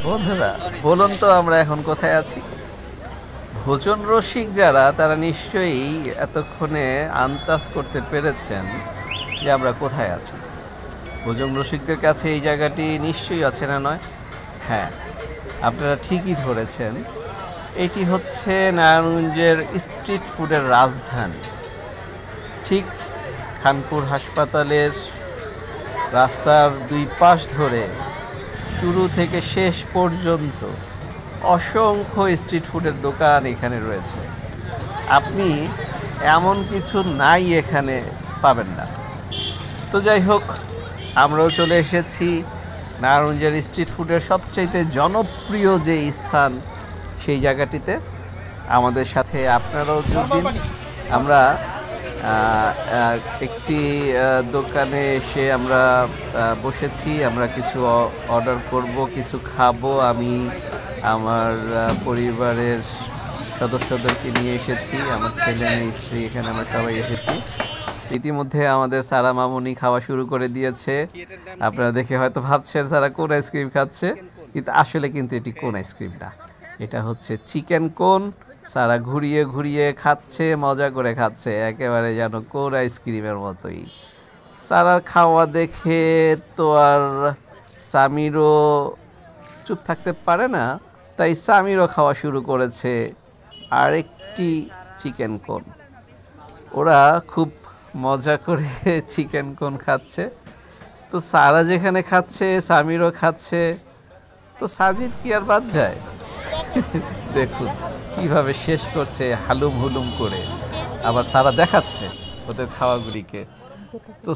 বন্ধুরা, বলুন তো আমরা এখন কোথায় আছি? ভোজন রসিক যারা, তারা নিশ্চয়ই এতক্ষণে আন্দাজ করতে পেরেছেন যে আমরা কোথায় আছি। ভোজন রসিকদের কাছে এই জায়গাটি নিশ্চয়ই আছে না নয়? হ্যাঁ, আপনারা ঠিকই ধরেছেন। এটি হচ্ছে নারায়ণগঞ্জের স্ট্রিট ফুডের রাজধানী। ঠিক খানপুর হাসপাতালের রাস্তার দুই পাশ ধরে শুরু থেকে শেষ পর্যন্ত অসংখ্য স্ট্রিট ফুডের দোকান এখানে রয়েছে। আপনি এমন কিছু নাই এখানে পাবেন না। তো যাই হোক, আমরাও চলে এসেছি নারায়ণগঞ্জের স্ট্রিট ফুডের সবচাইতে জনপ্রিয় যে স্থান, সেই জায়গাটিতে। আমাদের সাথে আপনারাও যোগ দিন। আমরা একটি দোকানে এসে আমরা বসেছি। আমরা কিছু অর্ডার করব, কিছু খাবো। আমি আমার পরিবারের সদস্যদেরকে নিয়ে এসেছি, আমার ছেলে মেয়ে স্ত্রী, এখানে আমরা সবাই এসেছি। ইতিমধ্যে আমাদের সারা মামুনি খাওয়া শুরু করে দিয়েছে। আপনারা দেখে হয়তো ভাবছেন সারা কোন আইসক্রিম খাচ্ছে, কিন্তু আসলে কিন্তু এটি কোন আইসক্রিম না, এটা হচ্ছে চিকেন কোন। সারা ঘুরিয়ে ঘুরিয়ে খাচ্ছে, মজা করে খাচ্ছে, একেবারে যেন কোন আইসক্রিমের মতোই। সারার খাওয়া দেখে তো আর সামিরও চুপ থাকতে পারে না, তাই সামিরও খাওয়া শুরু করেছে আরেকটি চিকেন কোন। ওরা খুব মজা করে চিকেন কোন খাচ্ছে। তো সারা যেখানে খাচ্ছে, সামিরও খাচ্ছে, তো সাজিদ কি আর বাদ যায়? দেখুন কিভাবে শেষ করছে হালুম হুলুম করে। আবার সারা দেখাচ্ছে ওদের খাওয়াগুলিকে। তো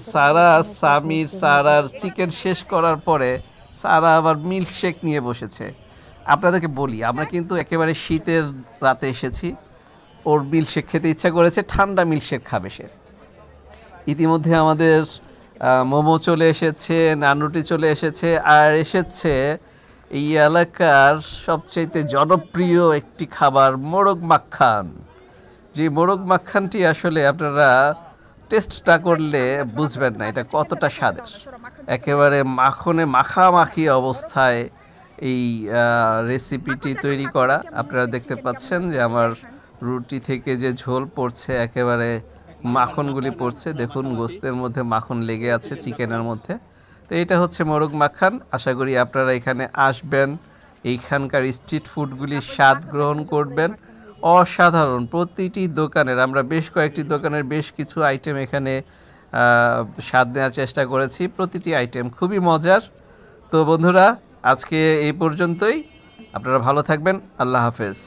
সারার চিকেন শেষ করার পরে সারা আবার মিল্কশেক নিয়ে বসেছে। আপনাদেরকে বলি, আমরা কিন্তু একেবারে শীতের রাতে এসেছি। ওর মিল্কশেক খেতে ইচ্ছা করেছে, ঠান্ডা মিল্কশেক খাবে সে। ইতিমধ্যে আমাদের মোমো চলে এসেছে, নানরুটি চলে এসেছে, আর এসেছে এই এলাকার সবচেয়ে জনপ্রিয় একটি খাবার, মোরগ মাখান। যে মোরগ মাখানটি আসলে আপনারা টেস্ট না করলে বুঝবেন না এটা কতটা স্বাদের। একেবারে মাখনে মাখামাখি অবস্থায় এই রেসিপিটি তৈরি করা। আপনারা দেখতে পাচ্ছেন যে আমার রুটি থেকে যে ঝোল পড়ছে, একেবারে মাখনগুলি পড়ছে। দেখুন গোস্তের মধ্যে মাখন লেগে আছে, চিকেনের মধ্যে। তো এটা হচ্ছে মোরগ মাখান। আশা করি আপনারা এখানে আসবেন, এইখানকার স্ট্রিট ফুডগুলির স্বাদ গ্রহণ করবেন। অসাধারণ প্রতিটি দোকানের, আমরা বেশ কয়েকটি দোকানের বেশ কিছু আইটেম এখানে স্বাদ নেওয়ার চেষ্টা করেছি। প্রতিটি আইটেম খুবই মজার। তো বন্ধুরা, আজকে এই পর্যন্তই। আপনারা ভালো থাকবেন। আল্লাহ হাফেজ।